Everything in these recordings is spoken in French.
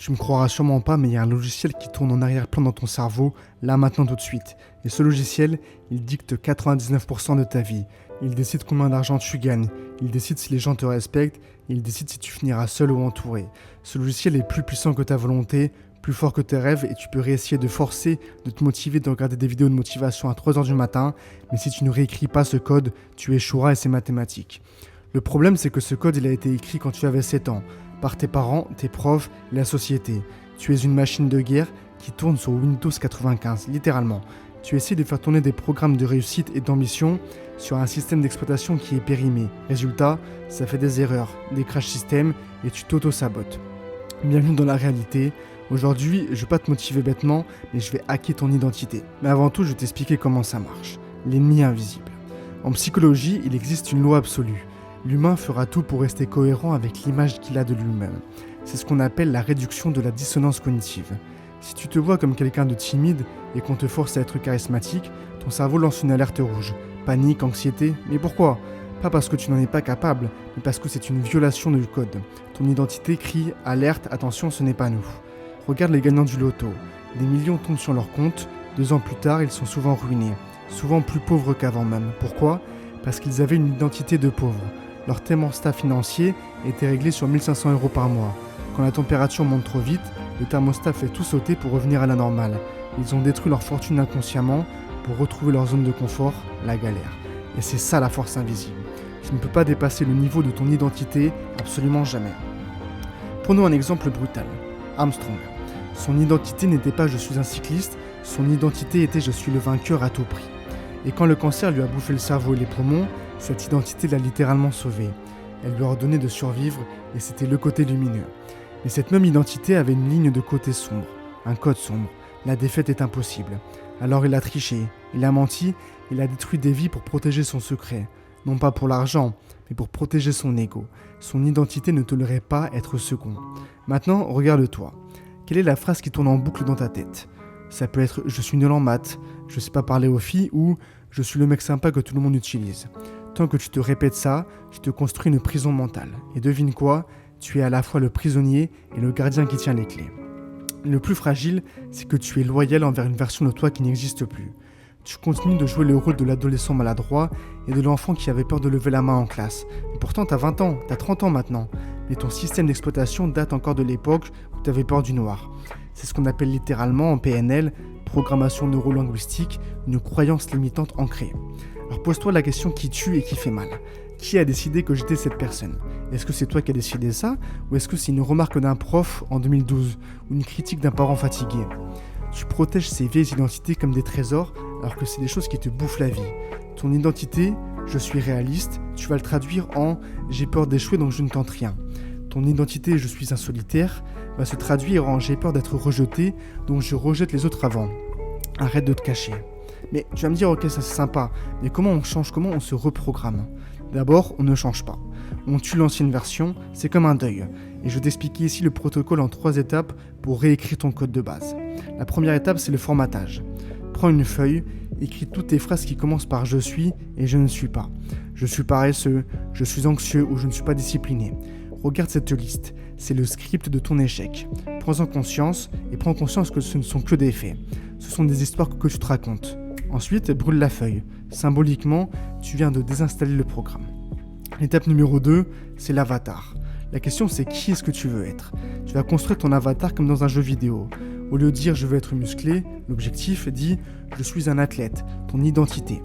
Tu me croiras sûrement pas, mais il y a un logiciel qui tourne en arrière-plan dans ton cerveau, là maintenant tout de suite. Et ce logiciel, il dicte 99% de ta vie. Il décide combien d'argent tu gagnes, il décide si les gens te respectent, il décide si tu finiras seul ou entouré. Ce logiciel est plus puissant que ta volonté, plus fort que tes rêves, et tu peux réessayer de forcer, de te motiver, de regarder des vidéos de motivation à 3h du matin, mais si tu ne réécris pas ce code, tu échoueras et c'est mathématique. Le problème, c'est que ce code, il a été écrit quand tu avais 7 ans, par tes parents, tes profs et la société. Tu es une machine de guerre qui tourne sur Windows 95, littéralement. Tu essaies de faire tourner des programmes de réussite et d'ambition sur un système d'exploitation qui est périmé. Résultat, ça fait des erreurs, des crash systems et tu t'auto-sabotes. Bienvenue dans la réalité. Aujourd'hui, je ne vais pas te motiver bêtement, mais je vais hacker ton identité. Mais avant tout, je vais t'expliquer comment ça marche. L'ennemi invisible. En psychologie, il existe une loi absolue. L'humain fera tout pour rester cohérent avec l'image qu'il a de lui-même. C'est ce qu'on appelle la réduction de la dissonance cognitive. Si tu te vois comme quelqu'un de timide et qu'on te force à être charismatique, ton cerveau lance une alerte rouge. Panique, anxiété, mais pourquoi ? Pas parce que tu n'en es pas capable, mais parce que c'est une violation du code. Ton identité crie « Alerte, attention, ce n'est pas nous ». Regarde les gagnants du loto. Des millions tombent sur leur compte, 2 ans plus tard, ils sont souvent ruinés. Souvent plus pauvres qu'avant même. Pourquoi ? Parce qu'ils avaient une identité de pauvres. Leur thermostat financier était réglé sur 1 500 € par mois. Quand la température monte trop vite, le thermostat fait tout sauter pour revenir à la normale. Ils ont détruit leur fortune inconsciemment pour retrouver leur zone de confort, la galère. Et c'est ça la force invisible. Tu ne peux pas dépasser le niveau de ton identité, absolument jamais. Prenons un exemple brutal. Armstrong. Son identité n'était pas « je suis un cycliste », son identité était « je suis le vainqueur à tout prix ». Et quand le cancer lui a bouffé le cerveau et les poumons, cette identité l'a littéralement sauvé. Elle lui a ordonné de survivre et c'était le côté lumineux. Mais cette même identité avait une ligne de côté sombre, un code sombre. La défaite est impossible. Alors il a triché, il a menti, il a détruit des vies pour protéger son secret. Non pas pour l'argent, mais pour protéger son ego. Son identité ne tolérait pas être second. Maintenant, regarde-toi. Quelle est la phrase qui tourne en boucle dans ta tête ? Ça peut être « je suis nul en maths »,« je sais pas parler aux filles » ou « je suis le mec sympa que tout le monde utilise ». Tant que tu te répètes ça, tu te construis une prison mentale. Et devine quoi ? Tu es à la fois le prisonnier et le gardien qui tient les clés. Le plus fragile, c'est que tu es loyal envers une version de toi qui n'existe plus. Tu continues de jouer le rôle de l'adolescent maladroit et de l'enfant qui avait peur de lever la main en classe. Et pourtant, t'as 20 ans, t'as 30 ans maintenant. Mais ton système d'exploitation date encore de l'époque où t'avais peur du noir. C'est ce qu'on appelle littéralement en PNL, programmation neurolinguistique, une croyance limitante ancrée. Alors pose-toi la question qui tue et qui fait mal. Qui a décidé que j'étais cette personne ? Est-ce que c'est toi qui as décidé ça ? Ou est-ce que c'est une remarque d'un prof en 2012 ou une critique d'un parent fatigué ? Tu protèges ces vieilles identités comme des trésors alors que c'est des choses qui te bouffent la vie. Ton identité, je suis réaliste, tu vas le traduire en j'ai peur d'échouer donc je ne tente rien. Ton identité, je suis un solitaire, va se traduire en j'ai peur d'être rejeté donc je rejette les autres avant. Arrête de te cacher. Mais tu vas me dire, ok, ça c'est sympa, mais comment on change, comment on se reprogramme ? D'abord, on ne change pas. On tue l'ancienne version, c'est comme un deuil. Et je vais t'expliquer ici le protocole en 3 étapes pour réécrire ton code de base. La première étape, c'est le formatage. Prends une feuille, écris toutes tes phrases qui commencent par « je suis » et « je ne suis pas ». Je suis paresseux, je suis anxieux ou je ne suis pas discipliné. Regarde cette liste, c'est le script de ton échec. Prends-en conscience et prends conscience que ce ne sont que des faits. Ce sont des histoires que tu te racontes. Ensuite, brûle la feuille. Symboliquement, tu viens de désinstaller le programme. L'étape numéro 2, c'est l'avatar. La question, c'est qui est-ce que tu veux être ? Tu vas construire ton avatar comme dans un jeu vidéo. Au lieu de dire « je veux être musclé », l'objectif dit « je suis un athlète », ton identité.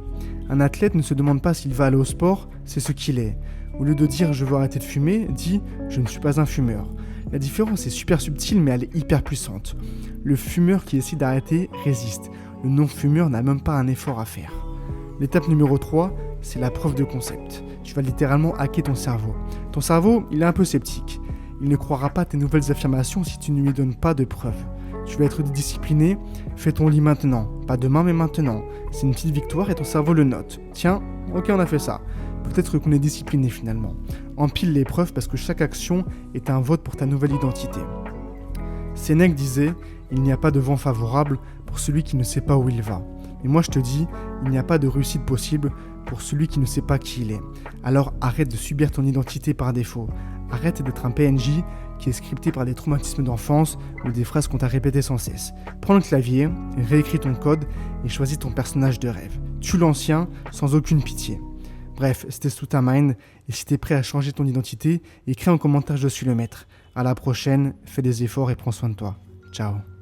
Un athlète ne se demande pas s'il va aller au sport, c'est ce qu'il est. Au lieu de dire « je veux arrêter de fumer », dis « je ne suis pas un fumeur ». La différence est super subtile mais elle est hyper puissante. Le fumeur qui essaie d'arrêter résiste. Le non-fumeur n'a même pas un effort à faire. L'étape numéro 3, c'est la preuve de concept. Tu vas littéralement hacker ton cerveau. Ton cerveau, il est un peu sceptique. Il ne croira pas tes nouvelles affirmations si tu ne lui donnes pas de preuves. Tu vas être discipliné, fais ton lit maintenant. Pas demain mais maintenant. C'est une petite victoire et ton cerveau le note. Tiens, ok on a fait ça. Peut-être qu'on est discipliné finalement. Empile les preuves parce que chaque action est un vote pour ta nouvelle identité. Sénèque disait « Il n'y a pas de vent favorable pour celui qui ne sait pas où il va. » Et moi je te dis, il n'y a pas de réussite possible pour celui qui ne sait pas qui il est. Alors arrête de subir ton identité par défaut. Arrête d'être un PNJ qui est scripté par des traumatismes d'enfance ou des phrases qu'on t'a répétées sans cesse. Prends le clavier, réécris ton code et choisis ton personnage de rêve. Tue l'ancien sans aucune pitié. Bref, c'était sous ta mind, et si t'es prêt à changer ton identité, écris en commentaire je suis le maître. À la prochaine, fais des efforts et prends soin de toi. Ciao.